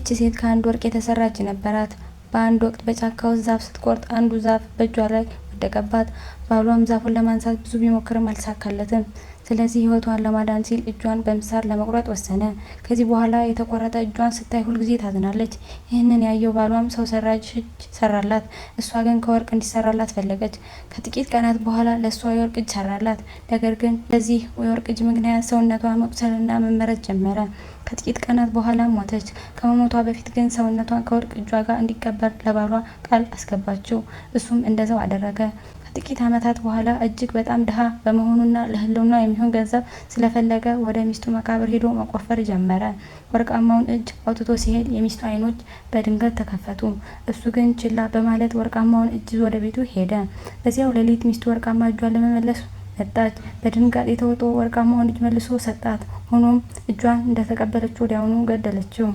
ይህች ሴት ከአንድ ወርቅ የተሰራ እጅ ነበራት። በአንድ ወቅት በጫካ ውስጥ ዛፍ ስትቆርጥ አንዱ ዛፍ በእጇ ላይ ወደቀባት። ባሏም ዛፉን ለማንሳት ብዙ ቢሞክርም አልተሳካለትም። ስለዚህ ህይወቷን ለማዳን ሲል እጇን በምሳር ለመቁረጥ ወሰነ። ከዚህ በኋላ የተቆረጠ እጇን ስታይ ሁልጊዜ ታዝናለች። ይህንን ያየው ባሏም ሰው ሰራሽ እጅ ሰራላት። እሷ ግን ከወርቅ እንዲሰራላት ፈለገች። ከጥቂት ቀናት በኋላ ለእሷ የወርቅ እጅ ሰራላት። ነገር ግን በዚህ የወርቅ እጅ ምክንያት ሰውነቷ መቁሰልና መመረዝ ጀመረ። ከጥቂት ቀናት በኋላ ሞተች። ከመሞቷ በፊት ግን ሰውነቷን ከወርቅ እጇ ጋር እንዲቀበር ለባሏ ቃል አስገባችው። እሱም እንደዛው አደረገ። ከጥቂት ዓመታት በኋላ እጅግ በጣም ድሃ በመሆኑና ለህልውና የሚሆን ገንዘብ ስለፈለገ ወደ ሚስቱ መቃብር ሄዶ መቆፈር ጀመረ። ወርቃማውን እጅ አውጥቶ ሲሄድ የሚስቱ ዓይኖች በድንገት ተከፈቱ። እሱ ግን ችላ በማለት ወርቃማውን እጅ ወደ ቤቱ ሄደ። በዚያው ሌሊት ሚስቱ ወርቃማ እጇን ለመመለስ መጣች። በድንጋጤ ተውጦ ወርቃማውን እጅ መልሶ ሰጣት። ሆኖም እጇን እንደተቀበለችው ወዲያውኑ ገደለችው።